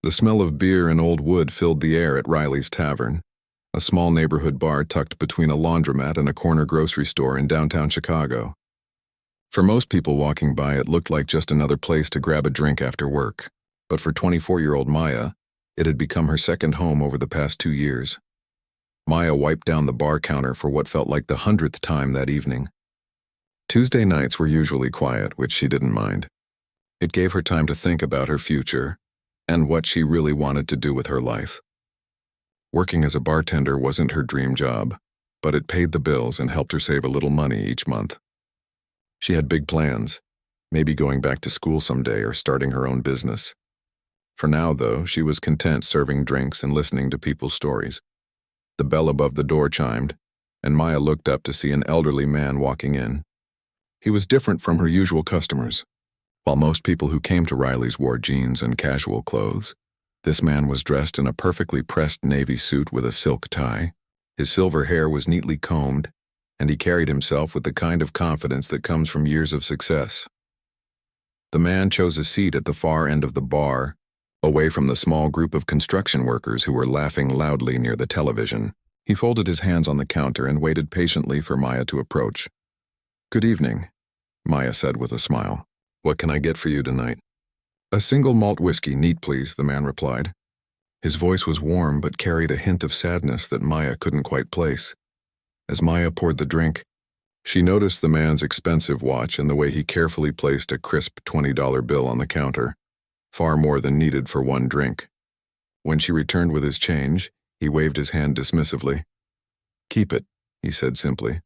The smell of beer and old wood filled the air at Riley's Tavern, a small neighborhood bar tucked between a laundromat and a corner grocery store in downtown Chicago. For most people walking by, it looked like just another place to grab a drink after work. But for 24-year-old Maya, it had become her second home over the past 2 years. Maya wiped down the bar counter for what felt like the 100th time that evening. Tuesday nights were usually quiet, which she didn't mind. It gave her time to think about her future and what she really wanted to do with her life. Working as a bartender wasn't her dream job, but it paid the bills and helped her save a little money each month. She had big plans, maybe going back to school someday or starting her own business. For now, though, she was content serving drinks and listening to people's stories. The bell above the door chimed, and Maya looked up to see an elderly man walking in. He was different from her usual customers. While most people who came to Riley's wore jeans and casual clothes, this man was dressed in a perfectly pressed navy suit with a silk tie. His silver hair was neatly combed, and he carried himself with the kind of confidence that comes from years of success. The man chose a seat at the far end of the bar, away from the small group of construction workers who were laughing loudly near the television. He folded his hands on the counter and waited patiently for Maya to approach. "Good evening," Maya said with a smile. "What can I get for you tonight?" "A single malt whiskey, neat please," the man replied. His voice was warm but carried a hint of sadness that Maya couldn't quite place. As Maya poured the drink, she noticed the man's expensive watch and the way he carefully placed a crisp $20 bill on the counter, far more than needed for one drink. When she returned with his change, he waved his hand dismissively. "Keep it," he said simply.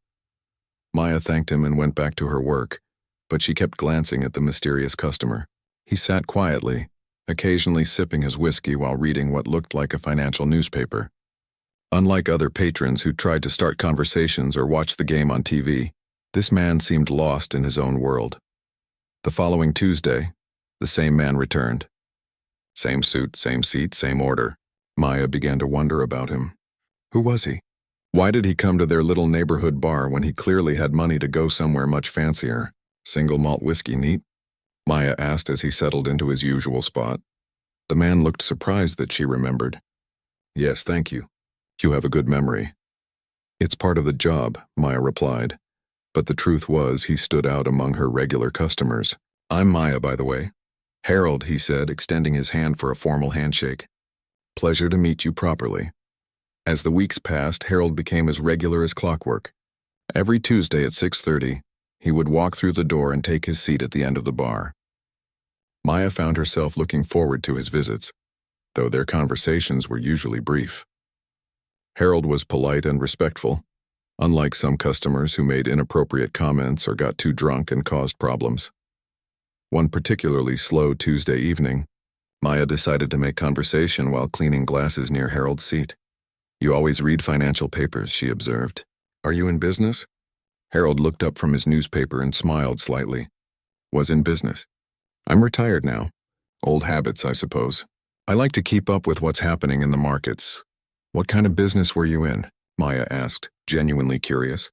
Maya thanked him and went back to her work, but she kept glancing at the mysterious customer. He sat quietly, occasionally sipping his whiskey while reading what looked like a financial newspaper. Unlike other patrons who tried to start conversations or watch the game on TV, this man seemed lost in his own world. The following Tuesday, the same man returned. Same suit, same seat, same order. Maya began to wonder about him. Who was he? Why did he come to their little neighborhood bar when he clearly had money to go somewhere much fancier? "Single malt whiskey, neat?" Maya asked as he settled into his usual spot. The man looked surprised that she remembered. "Yes, thank you. You have a good memory." "It's part of the job," Maya replied. But the truth was he stood out among her regular customers. "I'm Maya, by the way." "Harold," he said, extending his hand for a formal handshake. "Pleasure to meet you properly." As the weeks passed, Harold became as regular as clockwork. Every Tuesday at 6:30, he would walk through the door and take his seat at the end of the bar. Maya found herself looking forward to his visits, though their conversations were usually brief. Harold was polite and respectful, unlike some customers who made inappropriate comments or got too drunk and caused problems. One particularly slow Tuesday evening, Maya decided to make conversation while cleaning glasses near Harold's seat. "You always read financial papers," she observed. "Are you in business?" Harold looked up from his newspaper and smiled slightly. "Was in business. I'm retired now. Old habits, I suppose. I like to keep up with what's happening in the markets." "What kind of business were you in?" Maya asked, genuinely curious.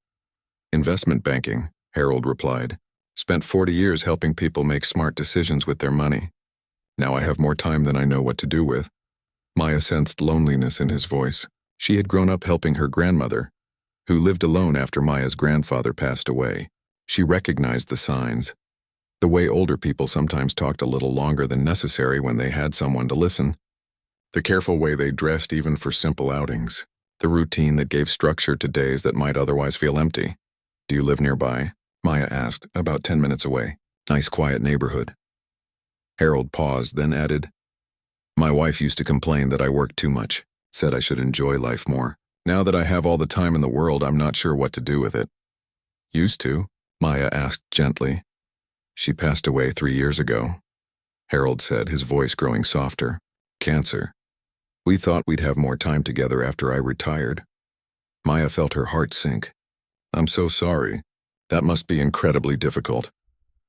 "Investment banking," Harold replied. "Spent 40 years helping people make smart decisions with their money. Now I have more time than I know what to do with." Maya sensed loneliness in his voice. She had grown up helping her grandmother, who lived alone after Maya's grandfather passed away. She recognized the signs. The way older people sometimes talked a little longer than necessary when they had someone to listen. The careful way they dressed even for simple outings. The routine that gave structure to days that might otherwise feel empty. "Do you live nearby?" Maya asked, "About 10 minutes away. Nice quiet neighborhood." Harold paused, then added, "My wife used to complain that I worked too much, said I should enjoy life more. Now that I have all the time in the world, I'm not sure what to do with it." "Used to?" Maya asked gently. "She passed away 3 years ago," Harold said, his voice growing softer. "Cancer. We thought we'd have more time together after I retired." Maya felt her heart sink. "I'm so sorry. That must be incredibly difficult."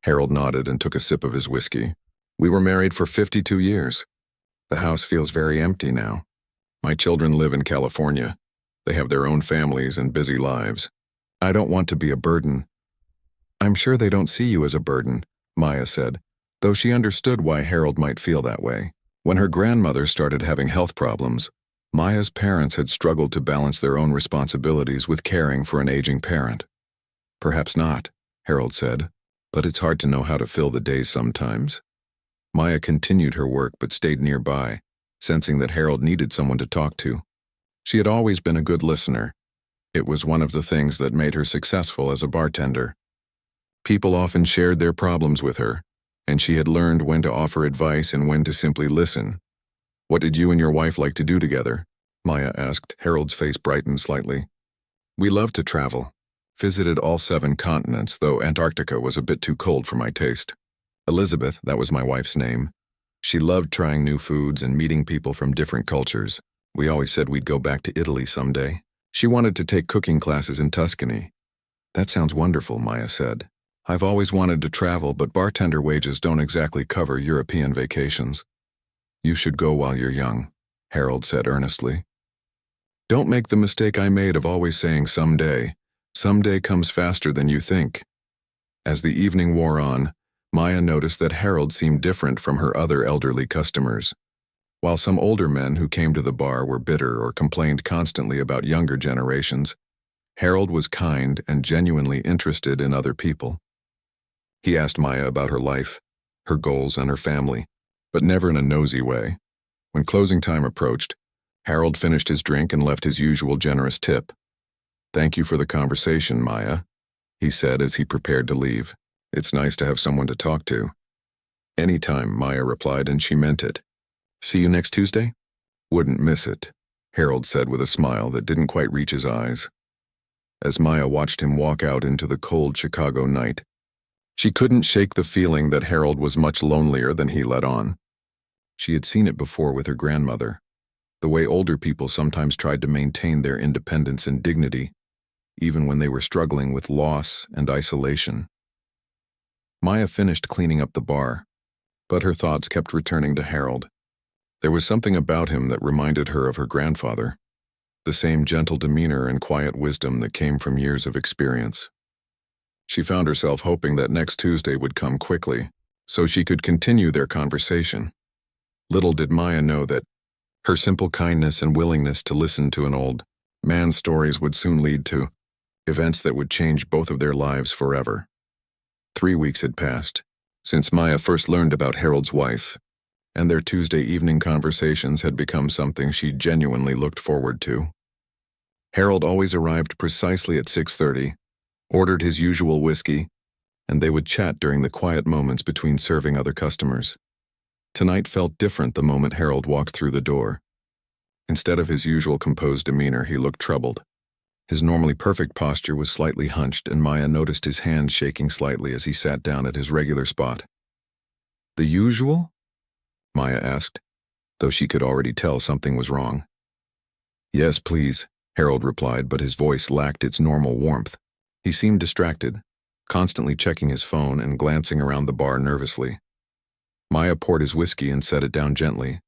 Harold nodded and took a sip of his whiskey. "We were married for 52 years. The house feels very empty now. My children live in California. They have their own families and busy lives. I don't want to be a burden." "I'm sure they don't see you as a burden," Maya said, though she understood why Harold might feel that way. When her grandmother started having health problems, Maya's parents had struggled to balance their own responsibilities with caring for an aging parent. Perhaps not, Harold said, but it's hard to know how to fill the days sometimes. Maya continued her work but stayed nearby, sensing that Harold needed someone to talk to. She had always been a good listener. It was one of the things that made her successful as a bartender. People often shared their problems with her, and she had learned when to offer advice and when to simply listen. "What did you and your wife like to do together?" Maya asked. Harold's face brightened slightly. "We loved to travel. Visited all 7 continents, though Antarctica was a bit too cold for my taste. Elizabeth, that was my wife's name. She loved trying new foods and meeting people from different cultures. We always said we'd go back to Italy someday. She wanted to take cooking classes in Tuscany." "That sounds wonderful," Maya said. "I've always wanted to travel, but bartender wages don't exactly cover European vacations." "You should go while you're young," Harold said earnestly. "Don't make the mistake I made of always saying someday. Someday comes faster than you think." As the evening wore on, Maya noticed that Harold seemed different from her other elderly customers. While some older men who came to the bar were bitter or complained constantly about younger generations, Harold was kind and genuinely interested in other people. He asked Maya about her life, her goals, and her family, but never in a nosy way. When closing time approached, Harold finished his drink and left his usual generous tip. "Thank you for the conversation, Maya," he said as he prepared to leave. "It's nice to have someone to talk to." "Anytime," Maya replied, and she meant it. "See you next Tuesday?" "Wouldn't miss it," Harold said with a smile that didn't quite reach his eyes. As Maya watched him walk out into the cold Chicago night, she couldn't shake the feeling that Harold was much lonelier than he let on. She had seen it before with her grandmother, the way older people sometimes tried to maintain their independence and dignity, even when they were struggling with loss and isolation. Maya finished cleaning up the bar, but her thoughts kept returning to Harold. There was something about him that reminded her of her grandfather, the same gentle demeanor and quiet wisdom that came from years of experience. She found herself hoping that next Tuesday would come quickly, so she could continue their conversation. Little did Maya know that her simple kindness and willingness to listen to an old man's stories would soon lead to events that would change both of their lives forever. 3 weeks had passed since Maya first learned about Harold's wife, and their Tuesday evening conversations had become something she genuinely looked forward to. Harold always arrived precisely at 6:30, ordered his usual whiskey, and they would chat during the quiet moments between serving other customers. Tonight felt different the moment Harold walked through the door. Instead of his usual composed demeanor, he looked troubled. His normally perfect posture was slightly hunched, and Maya noticed his hands shaking slightly as he sat down at his regular spot. "The usual?" Maya asked, though she could already tell something was wrong. "Yes, please," Harold replied, but his voice lacked its normal warmth. He seemed distracted, constantly checking his phone and glancing around the bar nervously. Maya poured his whiskey and set it down gently.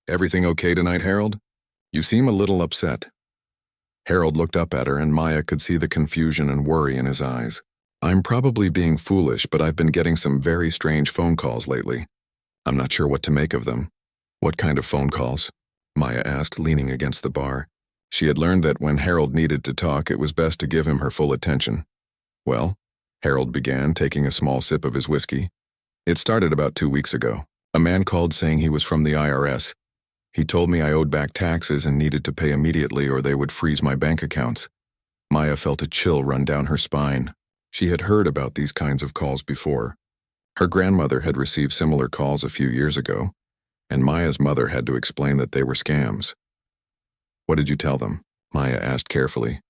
"Everything okay tonight, Harold? You seem a little upset." Harold looked up at her, and Maya could see the confusion and worry in his eyes. "I'm probably being foolish, but I've been getting some very strange phone calls lately. I'm not sure what to make of them." "What kind of phone calls?" Maya asked, leaning against the bar. She had learned that when Harold needed to talk, it was best to give him her full attention. "Well," Harold began, taking a small sip of his whiskey. "It started about 2 weeks ago. A man called saying he was from the IRS. He told me I owed back taxes and needed to pay immediately or they would freeze my bank accounts." Maya felt a chill run down her spine. She had heard about these kinds of calls before. Her grandmother had received similar calls a few years ago, and Maya's mother had to explain that they were scams. "What did you tell them?" Maya asked carefully.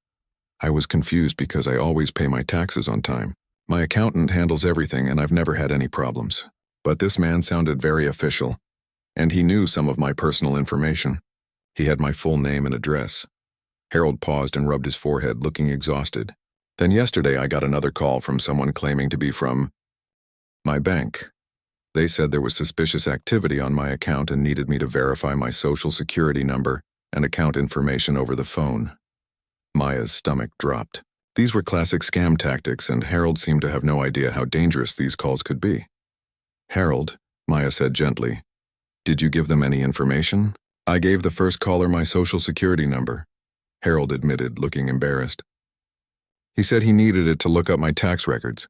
"I was confused because I always pay my taxes on time. My accountant handles everything and I've never had any problems. But this man sounded very official, and he knew some of my personal information. He had my full name and address." Harold paused and rubbed his forehead, looking exhausted. "Then yesterday I got another call from someone claiming to be from my bank. They said there was suspicious activity on my account and needed me to verify my social security number and account information over the phone." Maya's stomach dropped. These were classic scam tactics, and Harold seemed to have no idea how dangerous these calls could be. "Harold," Maya said gently, Did you give them any information? I gave the first caller my social security number, Harold admitted, looking embarrassed. He said he needed it to look up my tax records,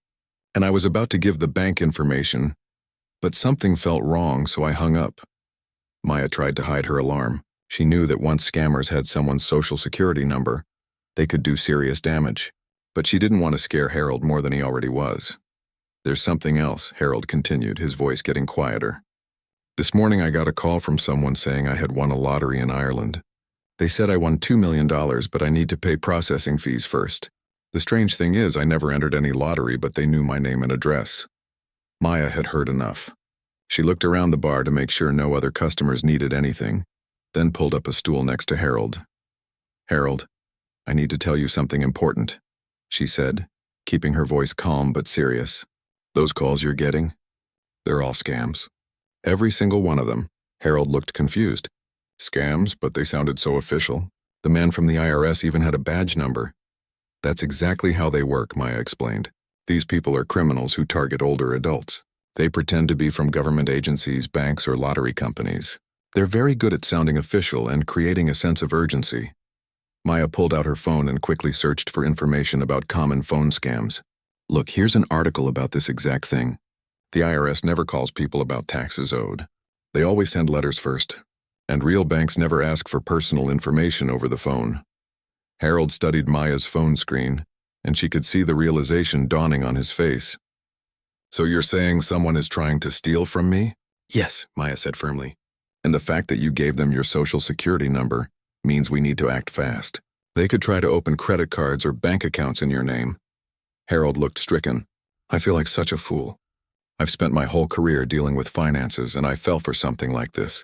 and I was about to give the bank information, but something felt wrong, so I hung up. Maya tried to hide her alarm. She knew that once scammers had someone's social security number, they could do serious damage, but she didn't want to scare Harold more than he already was. There's something else, Harold continued, his voice getting quieter. This morning I got a call from someone saying I had won a lottery in Ireland. They said I won $2 million, but I need to pay processing fees first. The strange thing is I never entered any lottery, but they knew my name and address. Maya had heard enough. She looked around the bar to make sure no other customers needed anything, then pulled up a stool next to Harold. Harold, I need to tell you something important, she said, keeping her voice calm but serious. Those calls you're getting, they're all scams. Every single one of them. Harold looked confused. Scams, but they sounded so official. The man from the IRS even had a badge number. That's exactly how they work, Maya explained. These people are criminals who target older adults. They pretend to be from government agencies, banks, or lottery companies. They're very good at sounding official and creating a sense of urgency. Maya pulled out her phone and quickly searched for information about common phone scams. Look, here's an article about this exact thing. The IRS never calls people about taxes owed. They always send letters first. And real banks never ask for personal information over the phone. Harold studied Maya's phone screen, and she could see the realization dawning on his face. So you're saying someone is trying to steal from me? Yes, Maya said firmly. And the fact that you gave them your social security number means we need to act fast. They could try to open credit cards or bank accounts in your name. Harold looked stricken. I feel like such a fool. I've spent my whole career dealing with finances, and I fell for something like this.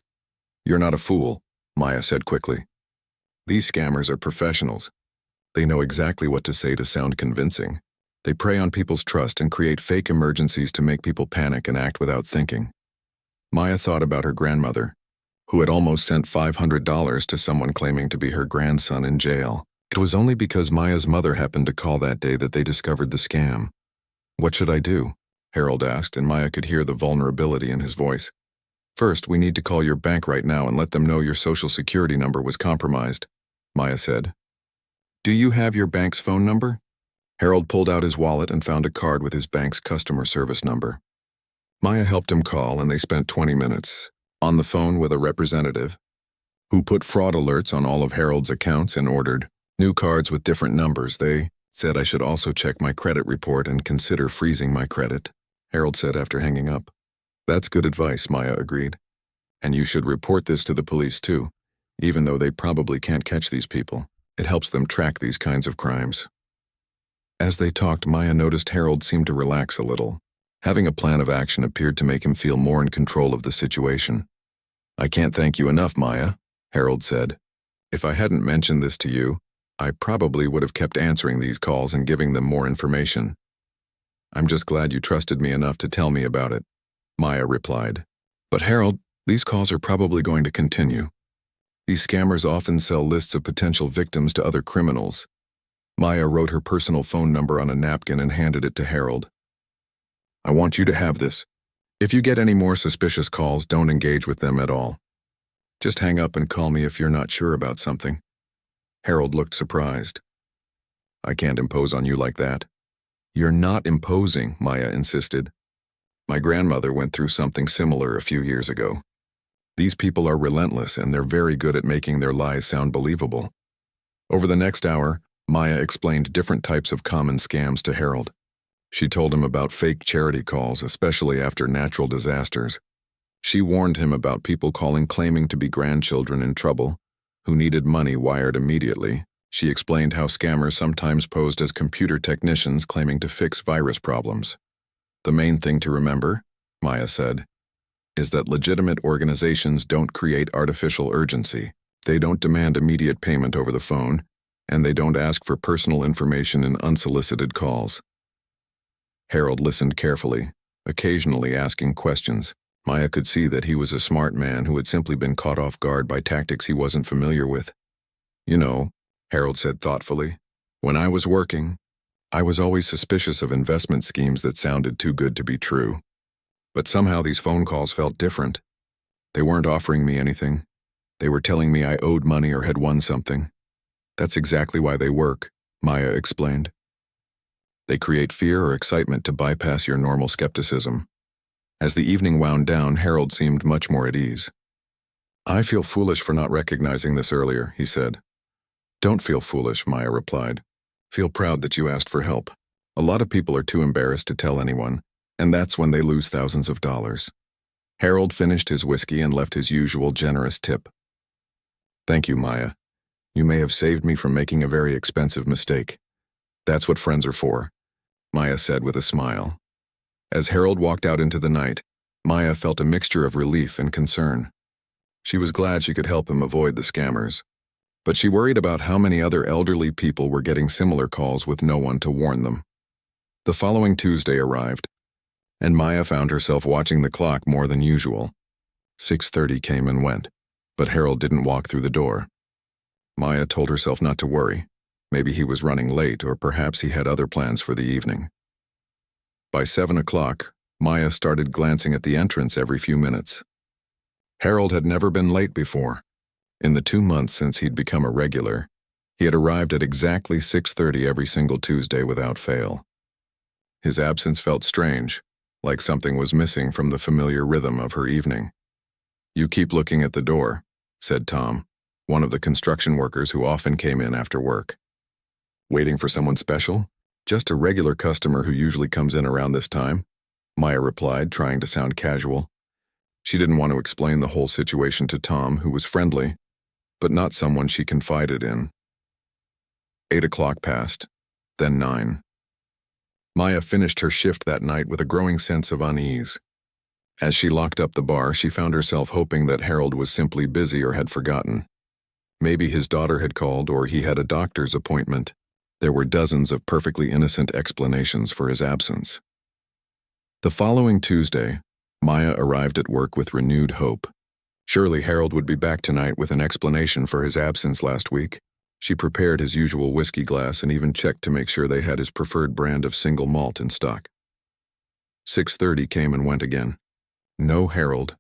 You're not a fool, Maya said quickly. These scammers are professionals. They know exactly what to say to sound convincing. They prey on people's trust and create fake emergencies to make people panic and act without thinking. Maya thought about her grandmother, who had almost sent $500 to someone claiming to be her grandson in jail. It was only because Maya's mother happened to call that day that they discovered the scam. What should I do? Harold asked, and Maya could hear the vulnerability in his voice. First, we need to call your bank right now and let them know your social security number was compromised, Maya said. Do you have your bank's phone number? Harold pulled out his wallet and found a card with his bank's customer service number. Maya helped him call, and they spent 20 minutes on the phone with a representative who put fraud alerts on all of Harold's accounts and ordered new cards with different numbers. They said I should also check my credit report and consider freezing my credit, Harold said after hanging up. That's good advice, Maya agreed. And you should report this to the police too, even though they probably can't catch these people. It helps them track these kinds of crimes. As they talked, Maya noticed Harold seemed to relax a little. Having a plan of action appeared to make him feel more in control of the situation. I can't thank you enough, Maya, Harold said. If I hadn't mentioned this to you, I probably would have kept answering these calls and giving them more information. I'm just glad you trusted me enough to tell me about it, Maya replied. But Harold, these calls are probably going to continue. These scammers often sell lists of potential victims to other criminals. Maya wrote her personal phone number on a napkin and handed it to Harold. I want you to have this. If you get any more suspicious calls, don't engage with them at all. Just hang up and call me if you're not sure about something. Harold looked surprised. I can't impose on you like that. You're not imposing, Maya insisted. My grandmother went through something similar a few years ago. These people are relentless, and they're very good at making their lies sound believable. Over the next hour, Maya explained different types of common scams to Harold. She told him about fake charity calls, especially after natural disasters. She warned him about people calling claiming to be grandchildren in trouble, who needed money wired immediately. She explained how scammers sometimes posed as computer technicians claiming to fix virus problems. The main thing to remember, Maya said, is that legitimate organizations don't create artificial urgency. They don't demand immediate payment over the phone, and they don't ask for personal information in unsolicited calls. Harold listened carefully, occasionally asking questions. Maya could see that he was a smart man who had simply been caught off guard by tactics he wasn't familiar with. You know, Harold said thoughtfully, when I was working, I was always suspicious of investment schemes that sounded too good to be true. But somehow these phone calls felt different. They weren't offering me anything. They were telling me I owed money or had won something. That's exactly why they work, Maya explained. They create fear or excitement to bypass your normal skepticism. As the evening wound down, Harold seemed much more at ease. I feel foolish for not recognizing this earlier, he said. Don't feel foolish, Maya replied. Feel proud that you asked for help. A lot of people are too embarrassed to tell anyone, and that's when they lose thousands of dollars. Harold finished his whiskey and left his usual generous tip. Thank you, Maya. You may have saved me from making a very expensive mistake. That's what friends are for, Maya said with a smile. As Harold walked out into the night, Maya felt a mixture of relief and concern. She was glad she could help him avoid the scammers, but she worried about how many other elderly people were getting similar calls with no one to warn them. The following Tuesday arrived, and Maya found herself watching the clock more than usual. 6:30 came and went, but Harold didn't walk through the door. Maya told herself not to worry. Maybe he was running late, or perhaps he had other plans for the evening. By 7 o'clock, Maya started glancing at the entrance every few minutes. Harold had never been late before. In the 2 months since he'd become a regular, he had arrived at exactly 6:30 every single Tuesday without fail. His absence felt strange, like something was missing from the familiar rhythm of her evening. You keep looking at the door, said Tom, one of the construction workers who often came in after work. Waiting for someone special? Just a regular customer who usually comes in around this time, Maya replied, trying to sound casual. She didn't want to explain the whole situation to Tom, who was friendly, but not someone she confided in. 8 o'clock passed, then 9. Maya finished her shift that night with a growing sense of unease. As she locked up the bar, she found herself hoping that Harold was simply busy or had forgotten. Maybe his daughter had called, or he had a doctor's appointment. There were dozens of perfectly innocent explanations for his absence. The following Tuesday, Maya arrived at work with renewed hope. Surely Harold would be back tonight with an explanation for his absence last week. She prepared his usual whiskey glass and even checked to make sure they had his preferred brand of single malt in stock. 6:30 came and went again. No Harold.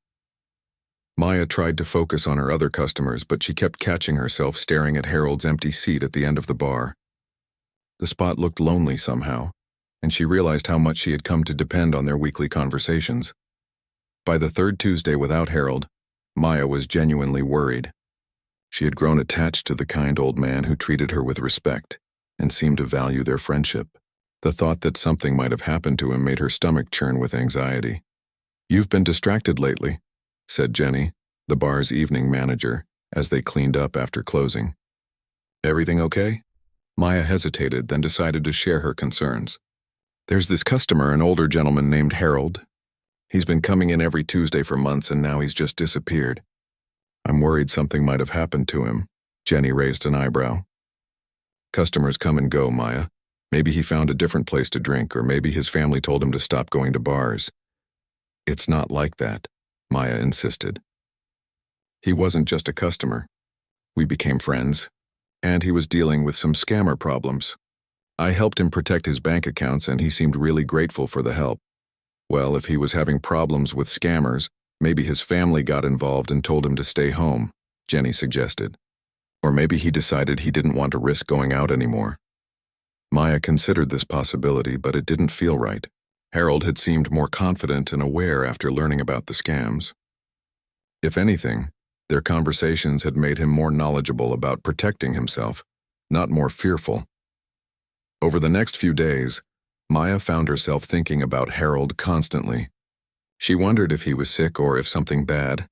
Maya tried to focus on her other customers, but she kept catching herself staring at Harold's empty seat at the end of the bar. The spot looked lonely somehow, and she realized how much she had come to depend on their weekly conversations. By the third Tuesday without Harold, Maya was genuinely worried. She had grown attached to the kind old man who treated her with respect and seemed to value their friendship. The thought that something might have happened to him made her stomach churn with anxiety. "You've been distracted lately," said Jenny, the bar's evening manager, as they cleaned up after closing. "Everything okay?" Maya hesitated, then decided to share her concerns. "There's this customer, an older gentleman named Harold. He's been coming in every Tuesday for months, and now he's just disappeared. I'm worried something might have happened to him." Jenny raised an eyebrow. "Customers come and go, Maya. Maybe he found a different place to drink, or maybe his family told him to stop going to bars." "It's not like that," Maya insisted. "He wasn't just a customer. We became friends, and he was dealing with some scammer problems. I helped him protect his bank accounts, and he seemed really grateful for the help. Well, if he was having problems with scammers, maybe his family got involved and told him to stay home," Jenny suggested. "Or maybe he decided he didn't want to risk going out anymore." Maya considered this possibility, but it didn't feel right. Harold had seemed more confident and aware after learning about the scams. If anything, their conversations had made him more knowledgeable about protecting himself, not more fearful. Over the next few days, Maya found herself thinking about Harold constantly. She wondered if he was sick or if something bad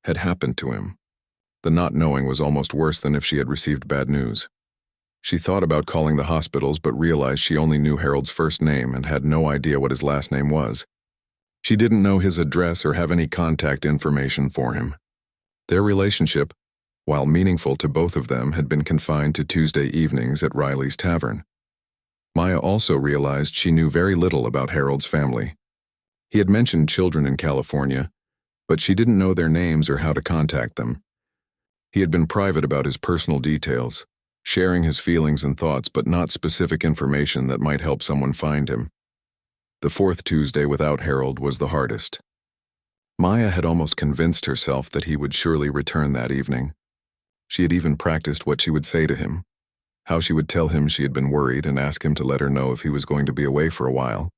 had happened to him. The not knowing was almost worse than if she had received bad news. She thought about calling the hospitals, but realized she only knew Harold's first name and had no idea what his last name was. She didn't know his address or have any contact information for him. Their relationship, while meaningful to both of them, had been confined to Tuesday evenings at Riley's Tavern. Maya also realized she knew very little about Harold's family. He had mentioned children in California, but she didn't know their names or how to contact them. He had been private about his personal details, sharing his feelings and thoughts, but not specific information that might help someone find him. The fourth Tuesday without Harold was the hardest. Maya had almost convinced herself that he would surely return that evening. She had even practiced what she would say to him, how she would tell him she had been worried and ask him to let her know if he was going to be away for a while.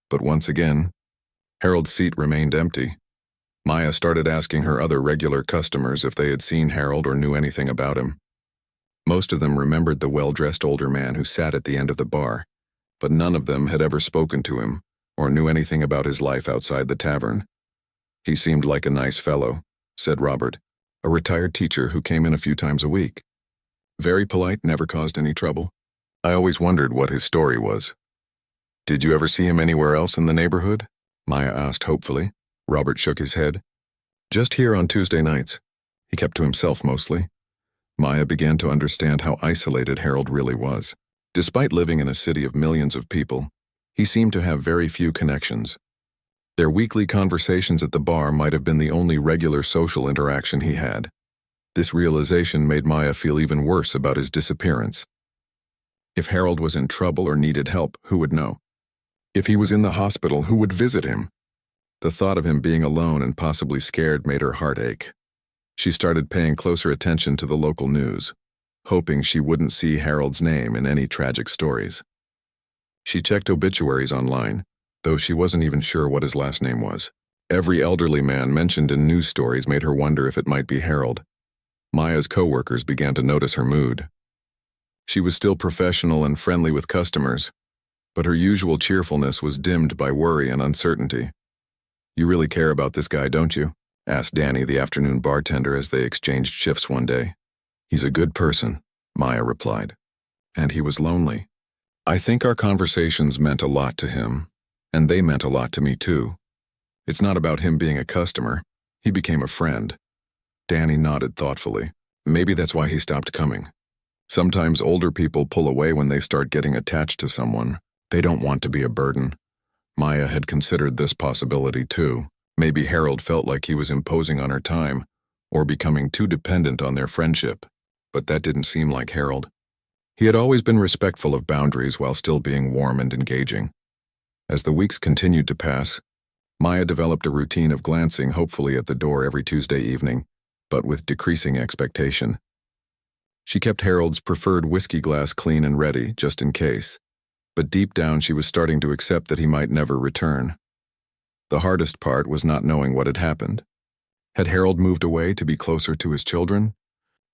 But once again, Harold's seat remained empty. Maya started asking her other regular customers if they had seen Harold or knew anything about him. Most of them remembered the well-dressed older man who sat at the end of the bar, but none of them had ever spoken to him or knew anything about his life outside the tavern. "He seemed like a nice fellow," said Robert, a retired teacher who came in a few times a week. "Very polite, never caused any trouble. I always wondered what his story was." "Did you ever see him anywhere else in the neighborhood?" Maya asked hopefully. Robert shook his head. "Just here on Tuesday nights. He kept to himself mostly." Maya began to understand how isolated Harold really was. Despite living in a city of millions of people, he seemed to have very few connections. Their weekly conversations at the bar might have been the only regular social interaction he had. This realization made Maya feel even worse about his disappearance. If Harold was in trouble or needed help, who would know? If he was in the hospital, who would visit him? The thought of him being alone and possibly scared made her heart ache. She started paying closer attention to the local news, hoping she wouldn't see Harold's name in any tragic stories. She checked obituaries online, though she wasn't even sure what his last name was. Every elderly man mentioned in news stories made her wonder if it might be Harold. Maya's coworkers began to notice her mood. She was still professional and friendly with customers, but her usual cheerfulness was dimmed by worry and uncertainty. "You really care about this guy, don't you?" asked Danny, the afternoon bartender, as they exchanged shifts one day. "He's a good person," Maya replied. "And he was lonely. I think our conversations meant a lot to him, and they meant a lot to me too. It's not about him being a customer. He became a friend." Danny nodded thoughtfully. "Maybe that's why he stopped coming. Sometimes older people pull away when they start getting attached to someone. They don't want to be a burden." Maya had considered this possibility too. Maybe Harold felt like he was imposing on her time, or becoming too dependent on their friendship. But that didn't seem like Harold. He had always been respectful of boundaries while still being warm and engaging. As the weeks continued to pass, Maya developed a routine of glancing hopefully at the door every Tuesday evening, but with decreasing expectation. She kept Harold's preferred whiskey glass clean and ready, just in case. But deep down she was starting to accept that he might never return. The hardest part was not knowing what had happened. Had Harold moved away to be closer to his children?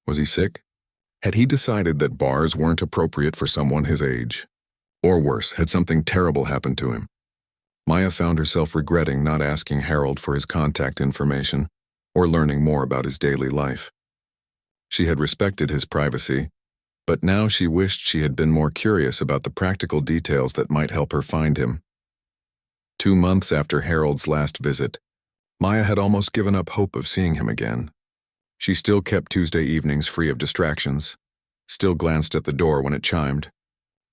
Was he sick? Had he decided that bars weren't appropriate for someone his age? Or worse, had something terrible happened to him? Maya found herself regretting not asking Harold for his contact information or learning more about his daily life. She had respected his privacy, but now she wished she had been more curious about the practical details that might help her find him. 2 months after Harold's last visit, Maya had almost given up hope of seeing him again. She still kept Tuesday evenings free of distractions, still glanced at the door when it chimed,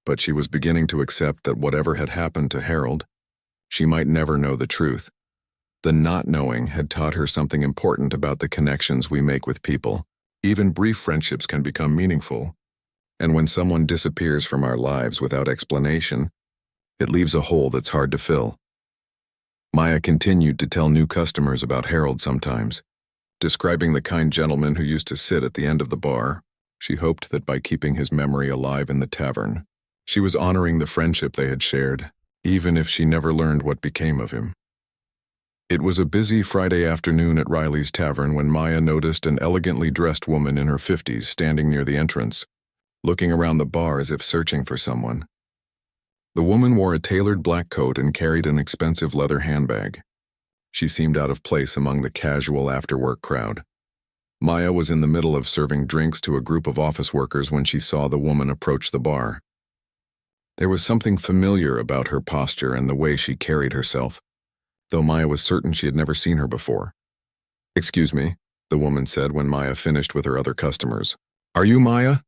but she was beginning to accept that whatever had happened to Harold, she might never know the truth. The not knowing had taught her something important about the connections we make with people. Even brief friendships can become meaningful. And when someone disappears from our lives without explanation, it leaves a hole that's hard to fill. Maya continued to tell new customers about Harold sometimes, describing the kind gentleman who used to sit at the end of the bar. She hoped that by keeping his memory alive in the tavern, she was honoring the friendship they had shared, even if she never learned what became of him. It was a busy Friday afternoon at Riley's Tavern when Maya noticed an elegantly dressed woman in her 50s standing near the entrance, looking around the bar as if searching for someone. The woman wore a tailored black coat and carried an expensive leather handbag. She seemed out of place among the casual after-work crowd. Maya was in the middle of serving drinks to a group of office workers when she saw the woman approach the bar. There was something familiar about her posture and the way she carried herself, though Maya was certain she had never seen her before. "Excuse me," the woman said when Maya finished with her other customers. "Are you Maya?"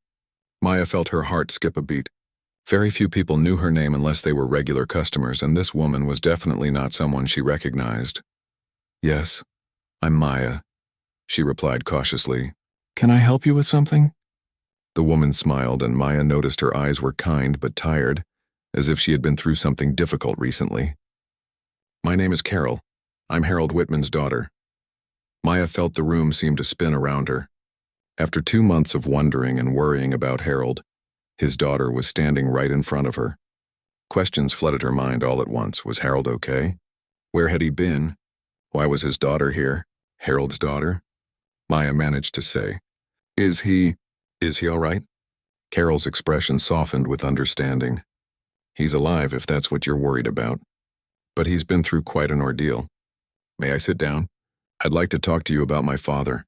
Maya felt her heart skip a beat. Very few people knew her name unless they were regular customers, and this woman was definitely not someone she recognized. "Yes, I'm Maya," she replied cautiously. "Can I help you with something?" The woman smiled, and Maya noticed her eyes were kind but tired, as if she had been through something difficult recently. "My name is Carol. I'm Harold Whitman's daughter." Maya felt the room seem to spin around her. After 2 months of wondering and worrying about Harold, his daughter was standing right in front of her. Questions flooded her mind all at once. Was Harold okay? Where had he been? Why was his daughter here? Harold's daughter? Maya managed to say, Is he all right?" Carol's expression softened with understanding. "He's alive if that's what you're worried about. But he's been through quite an ordeal. May I sit down? I'd like to talk to you about my father."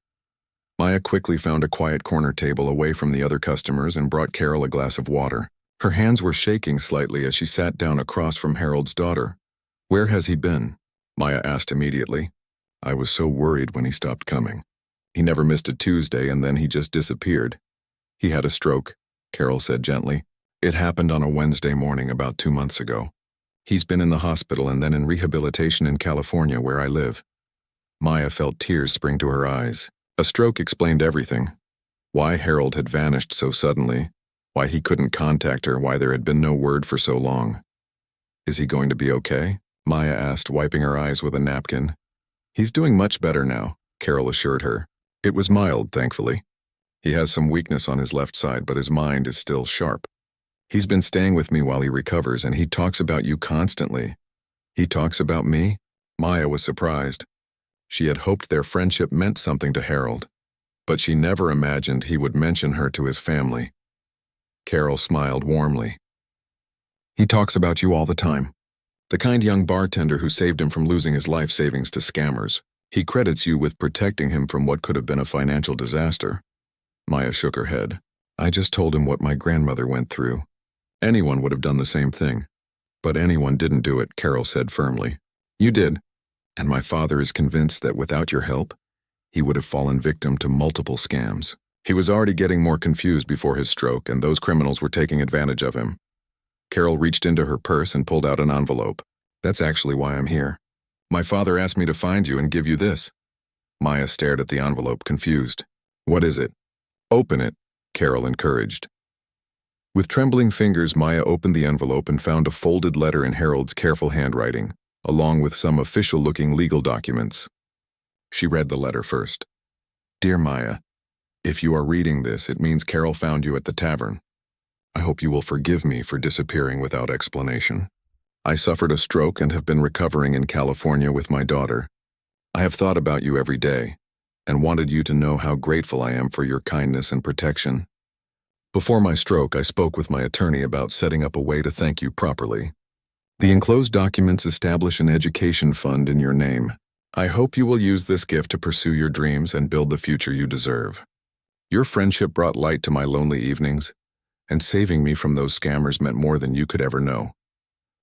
Maya quickly found a quiet corner table away from the other customers and brought Carol a glass of water. Her hands were shaking slightly as she sat down across from Harold's daughter. "Where has he been?" Maya asked immediately. "I was so worried when he stopped coming. He never missed a Tuesday and then he just disappeared." "He had a stroke," Carol said gently. "It happened on a Wednesday morning about 2 months ago. He's been in the hospital and then in rehabilitation in California where I live." Maya felt tears spring to her eyes. A stroke explained everything. Why Harold had vanished so suddenly, why he couldn't contact her, why there had been no word for so long. "Is he going to be okay?" Maya asked, wiping her eyes with a napkin. "He's doing much better now," Carol assured her. "It was mild, thankfully. He has some weakness on his left side, but his mind is still sharp. He's been staying with me while he recovers, and he talks about you constantly." "He talks about me?" Maya was surprised. She had hoped their friendship meant something to Harold, but she never imagined he would mention her to his family. Carol smiled warmly. "He talks about you all the time. The kind young bartender who saved him from losing his life savings to scammers. He credits you with protecting him from what could have been a financial disaster." Maya shook her head. "I just told him what my grandmother went through. Anyone would have done the same thing. But anyone didn't do it," Carol said firmly. "You did. And my father is convinced that without your help, he would have fallen victim to multiple scams. He was already getting more confused before his stroke, and those criminals were taking advantage of him." Carol reached into her purse and pulled out an envelope. "That's actually why I'm here. My father asked me to find you and give you this." Maya stared at the envelope, confused. "What is it?" "Open it," Carol encouraged. With trembling fingers, Maya opened the envelope and found a folded letter in Harold's careful handwriting, along with some official-looking legal documents. She read the letter first. "Dear Maya, if you are reading this, it means Carol found you at the tavern. I hope you will forgive me for disappearing without explanation. I suffered a stroke and have been recovering in California with my daughter. I have thought about you every day and wanted you to know how grateful I am for your kindness and protection. Before my stroke, I spoke with my attorney about setting up a way to thank you properly. The enclosed documents establish an education fund in your name. I hope you will use this gift to pursue your dreams and build the future you deserve. Your friendship brought light to my lonely evenings, and saving me from those scammers meant more than you could ever know.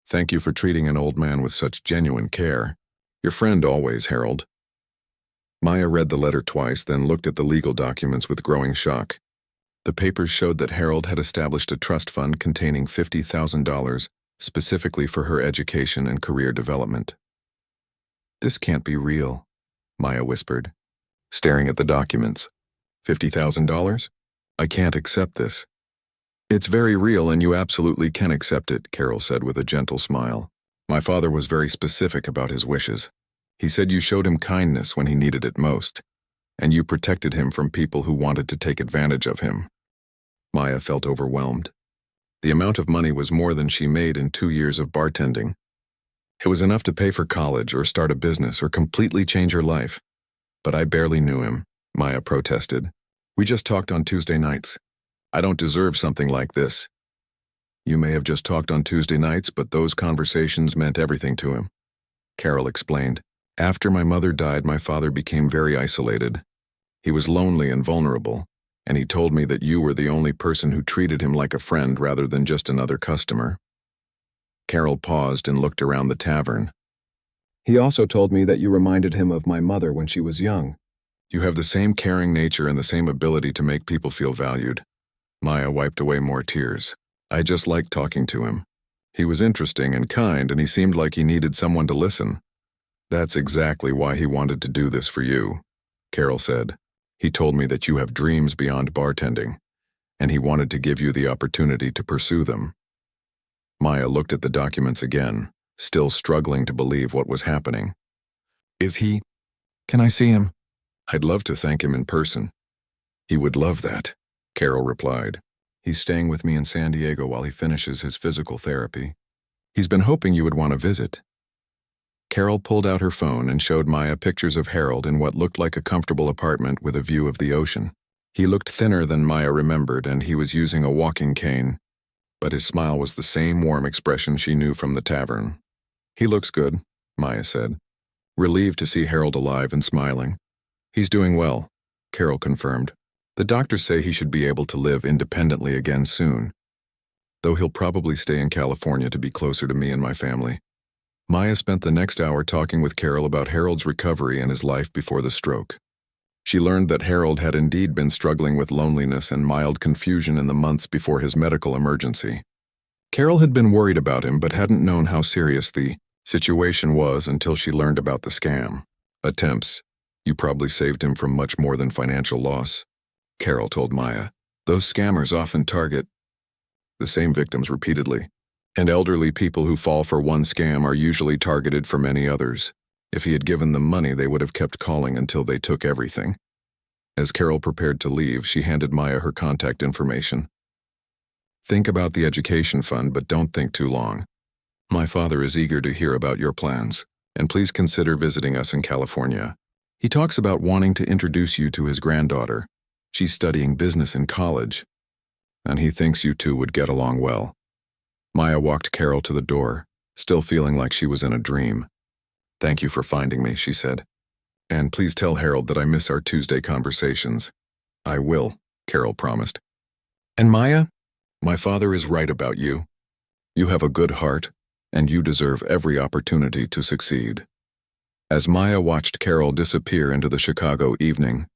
Thank you for treating an old man with such genuine care. Your friend always, Harold." Maya read the letter twice, then looked at the legal documents with growing shock. The papers showed that Harold had established a trust fund containing $50,000 specifically for her education and career development. "This can't be real," Maya whispered, staring at the documents. $50,000? "I can't accept this." "It's very real and you absolutely can accept it," Carol said with a gentle smile. "My father was very specific about his wishes. He said you showed him kindness when he needed it most, and you protected him from people who wanted to take advantage of him." Maya felt overwhelmed. The amount of money was more than she made in 2 years of bartending. It was enough to pay for college or start a business or completely change her life. "But I barely knew him," Maya protested. "We just talked on Tuesday nights. I don't deserve something like this." "You may have just talked on Tuesday nights, but those conversations meant everything to him," Carol explained. "After my mother died, my father became very isolated. He was lonely and vulnerable, and he told me that you were the only person who treated him like a friend rather than just another customer." Carol paused and looked around the tavern. "He also told me that you reminded him of my mother when she was young." "You have the same caring nature and the same ability to make people feel valued." Maya wiped away more tears. "I just liked talking to him. He was interesting and kind, and he seemed like he needed someone to listen. That's exactly why he wanted to do this for you," Carol said. "He told me that you have dreams beyond bartending, and he wanted to give you the opportunity to pursue them." Maya looked at the documents again, still struggling to believe what was happening. Is he? Can I see him? I'd love to thank him in person. He would love that, Carol replied. He's staying with me in San Diego while he finishes his physical therapy. He's been hoping you would want to visit. Carol pulled out her phone and showed Maya pictures of Harold in what looked like a comfortable apartment with a view of the ocean. He looked thinner than Maya remembered, and he was using a walking cane, but his smile was the same warm expression she knew from the tavern. He looks good, Maya said, relieved to see Harold alive and smiling. He's doing well, Carol confirmed. The doctors say he should be able to live independently again soon, though he'll probably stay in California to be closer to me and my family. Maya spent the next hour talking with Carol about Harold's recovery and his life before the stroke. She learned that Harold had indeed been struggling with loneliness and mild confusion in the months before his medical emergency. Carol had been worried about him but hadn't known how serious the situation was until she learned about the scam attempts. You probably saved him from much more than financial loss, Carol told Maya. Those scammers often target the same victims repeatedly, and elderly people who fall for one scam are usually targeted for many others. If he had given them money, they would have kept calling until they took everything. As Carol prepared to leave, she handed Maya her contact information. Think about the education fund, but don't think too long. My father is eager to hear about your plans, and please consider visiting us in California. He talks about wanting to introduce you to his granddaughter. She's studying business in college, and he thinks you two would get along well. Maya walked Carol to the door, still feeling like she was in a dream. Thank you for finding me, she said. And please tell Harold that I miss our Tuesday conversations. I will, Carol promised. And Maya, my father is right about you. You have a good heart, and you deserve every opportunity to succeed. As Maya watched Carol disappear into the Chicago evening,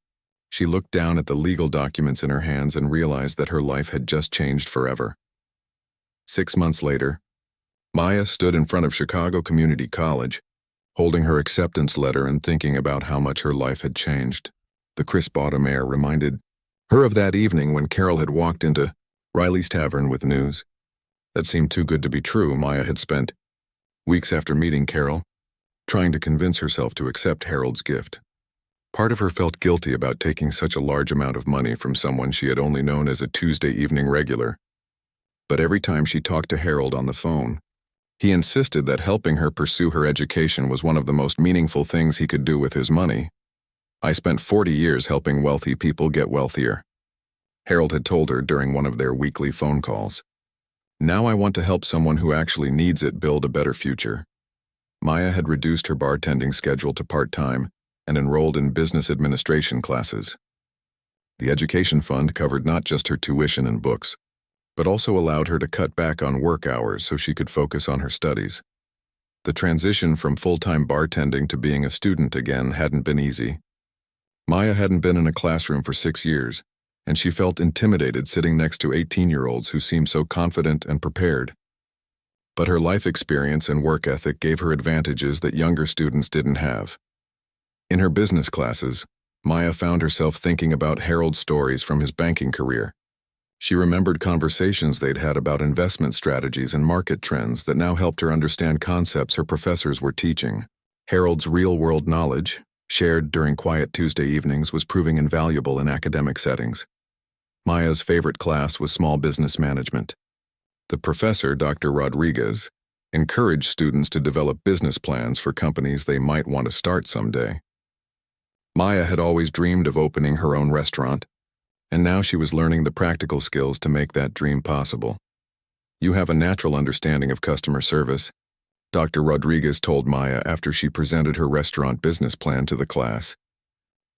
she looked down at the legal documents in her hands and realized that her life had just changed forever. 6 months later, Maya stood in front of Chicago Community College, holding her acceptance letter and thinking about how much her life had changed. The crisp autumn air reminded her of that evening when Carol had walked into Riley's Tavern with news that seemed too good to be true. Maya had spent weeks after meeting Carol trying to convince herself to accept Harold's gift. Part of her felt guilty about taking such a large amount of money from someone she had only known as a Tuesday evening regular. But every time she talked to Harold on the phone, he insisted that helping her pursue her education was one of the most meaningful things he could do with his money. I spent 40 years helping wealthy people get wealthier, Harold had told her during one of their weekly phone calls. Now I want to help someone who actually needs it build a better future. Maya had reduced her bartending schedule to part-time and enrolled in business administration classes. The education fund covered not just her tuition and books, but also allowed her to cut back on work hours so she could focus on her studies. The transition from full-time bartending to being a student again hadn't been easy. Maya hadn't been in a classroom for 6 years, and she felt intimidated sitting next to 18-year-olds who seemed so confident and prepared. But her life experience and work ethic gave her advantages that younger students didn't have. In her business classes, Maya found herself thinking about Harold's stories from his banking career. She remembered conversations they'd had about investment strategies and market trends that now helped her understand concepts her professors were teaching. Harold's real-world knowledge, shared during quiet Tuesday evenings, was proving invaluable in academic settings. Maya's favorite class was small business management. The professor, Dr. Rodriguez, encouraged students to develop business plans for companies they might want to start someday. Maya had always dreamed of opening her own restaurant, and now she was learning the practical skills to make that dream possible. You have a natural understanding of customer service, Dr. Rodriguez told Maya after she presented her restaurant business plan to the class.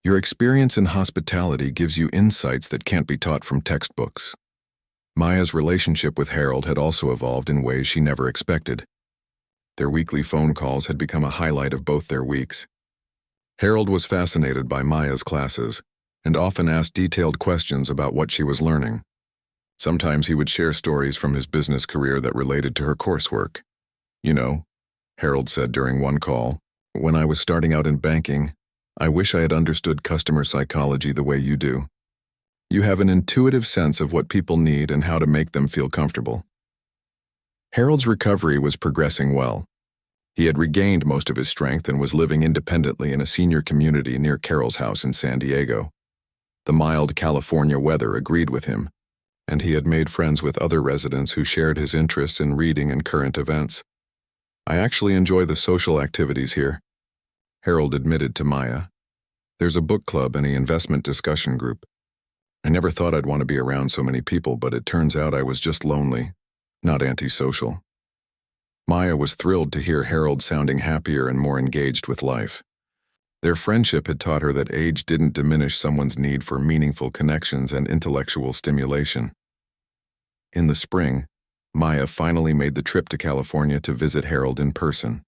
Your experience in hospitality gives you insights that can't be taught from textbooks. Maya's relationship with Harold had also evolved in ways she never expected. Their weekly phone calls had become a highlight of both their weeks. Harold was fascinated by Maya's classes and often asked detailed questions about what she was learning. Sometimes he would share stories from his business career that related to her coursework. You know, Harold said during one call, when I was starting out in banking, I wish I had understood customer psychology the way you do. You have an intuitive sense of what people need and how to make them feel comfortable. Harold's recovery was progressing well. He had regained most of his strength and was living independently in a senior community near Carol's house in San Diego. The mild California weather agreed with him, and he had made friends with other residents who shared his interests in reading and current events. "I actually enjoy the social activities here," Harold admitted to Maya. "There's a book club and an investment discussion group. I never thought I'd want to be around so many people, but it turns out I was just lonely, not antisocial." Maya was thrilled to hear Harold sounding happier and more engaged with life. Their friendship had taught her that age didn't diminish someone's need for meaningful connections and intellectual stimulation. In the spring, Maya finally made the trip to California to visit Harold in person.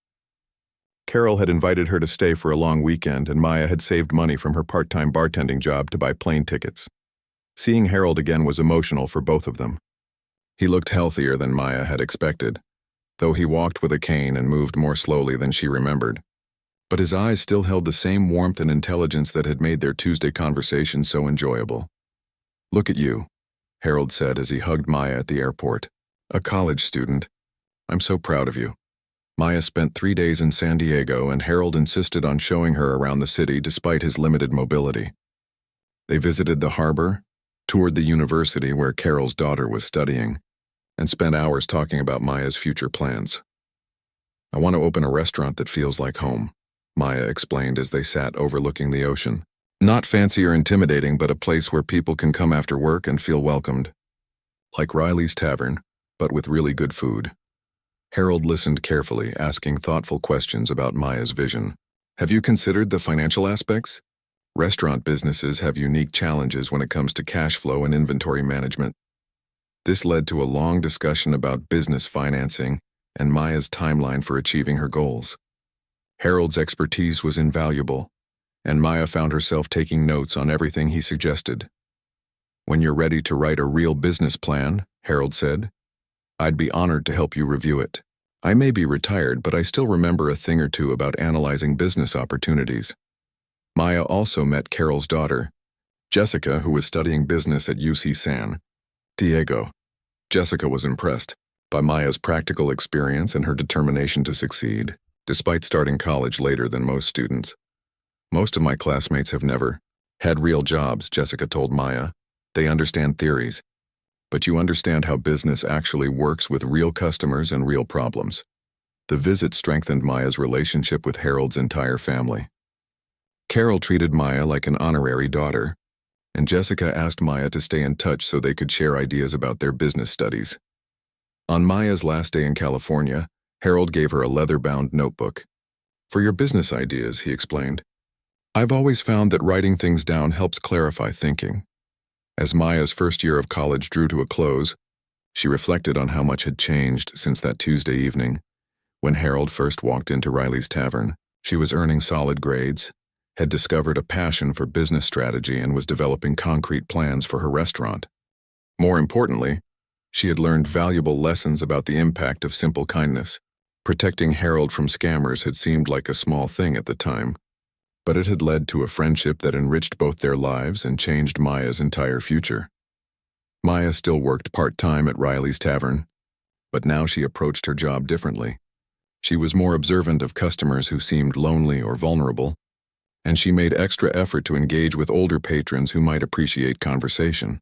Carol had invited her to stay for a long weekend, and Maya had saved money from her part-time bartending job to buy plane tickets. Seeing Harold again was emotional for both of them. He looked healthier than Maya had expected, though he walked with a cane and moved more slowly than she remembered. But his eyes still held the same warmth and intelligence that had made their Tuesday conversation so enjoyable. "Look at you," Harold said as he hugged Maya at the airport. "A college student. I'm so proud of you." Maya spent 3 days in San Diego, and Harold insisted on showing her around the city despite his limited mobility. They visited the harbor, toured the university where Carol's daughter was studying, and spent hours talking about Maya's future plans. "I want to open a restaurant that feels like home," Maya explained as they sat overlooking the ocean. "Not fancy or intimidating, but a place where people can come after work and feel welcomed. Like Riley's Tavern, but with really good food." Harold listened carefully, asking thoughtful questions about Maya's vision. "Have you considered the financial aspects? Restaurant businesses have unique challenges when it comes to cash flow and inventory management." This led to a long discussion about business financing and Maya's timeline for achieving her goals. Harold's expertise was invaluable, and Maya found herself taking notes on everything he suggested. "When you're ready to write a real business plan," Harold said, "I'd be honored to help you review it. I may be retired, but I still remember a thing or two about analyzing business opportunities." Maya also met Carol's daughter, Jessica, who was studying business at UC San Diego. Jessica was impressed by Maya's practical experience and her determination to succeed, despite starting college later than most students. "Most of my classmates have never had real jobs," Jessica told Maya. "They understand theories, but you understand how business actually works with real customers and real problems." The visit strengthened Maya's relationship with Harold's entire family. Carol treated Maya like an honorary daughter, and Jessica asked Maya to stay in touch so they could share ideas about their business studies. On Maya's last day in California, Harold gave her a leather-bound notebook. "For your business ideas," he explained. "I've always found that writing things down helps clarify thinking." As Maya's first year of college drew to a close, she reflected on how much had changed since that Tuesday evening. When Harold first walked into Riley's Tavern, she was earning solid grades, had discovered a passion for business strategy, and was developing concrete plans for her restaurant. More importantly, she had learned valuable lessons about the impact of simple kindness. Protecting Harold from scammers had seemed like a small thing at the time, but it had led to a friendship that enriched both their lives and changed Maya's entire future. Maya still worked part-time at Riley's Tavern, but now she approached her job differently. She was more observant of customers who seemed lonely or vulnerable, and she made extra effort to engage with older patrons who might appreciate conversation.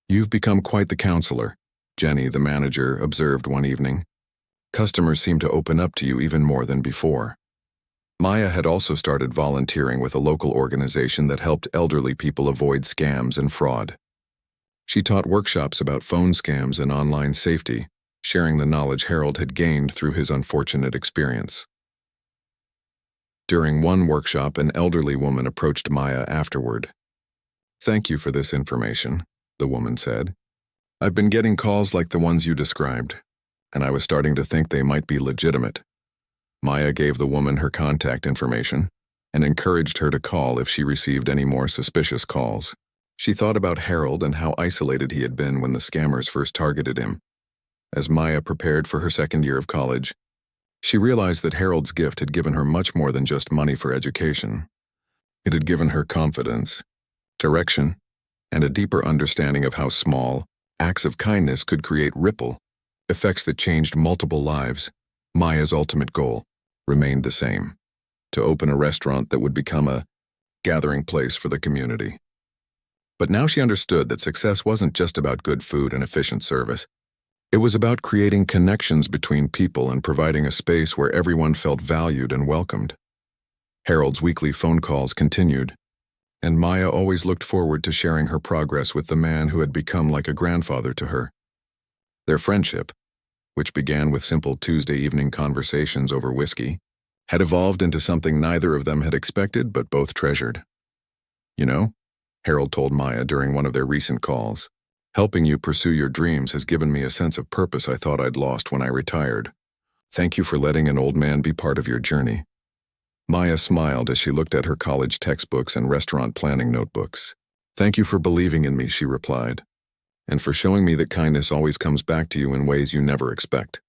"You've become quite the counselor," Jenny, the manager, observed one evening. "Customers seem to open up to you even more than before." Maya had also started volunteering with a local organization that helped elderly people avoid scams and fraud. She taught workshops about phone scams and online safety, sharing the knowledge Harold had gained through his unfortunate experience. During one workshop, an elderly woman approached Maya afterward. "Thank you for this information," the woman said. "I've been getting calls like the ones you described, and I was starting to think they might be legitimate." Maya gave the woman her contact information and encouraged her to call if she received any more suspicious calls. She thought about Harold and how isolated he had been when the scammers first targeted him. As Maya prepared for her second year of college, she realized that Harold's gift had given her much more than just money for education. It had given her confidence, direction, and a deeper understanding of how small acts of kindness could create ripple effects that changed multiple lives. Maya's ultimate goal remained the same: to open a restaurant that would become a gathering place for the community. But now she understood that success wasn't just about good food and efficient service. It was about creating connections between people and providing a space where everyone felt valued and welcomed. Harold's weekly phone calls continued, and Maya always looked forward to sharing her progress with the man who had become like a grandfather to her. Their friendship, which began with simple Tuesday evening conversations over whiskey, had evolved into something neither of them had expected but both treasured. "You know," Harold told Maya during one of their recent calls, "helping you pursue your dreams has given me a sense of purpose I thought I'd lost when I retired. Thank you for letting an old man be part of your journey." Maya smiled as she looked at her college textbooks and restaurant planning notebooks. "Thank you for believing in me," she replied, "and for showing me that kindness always comes back to you in ways you never expect."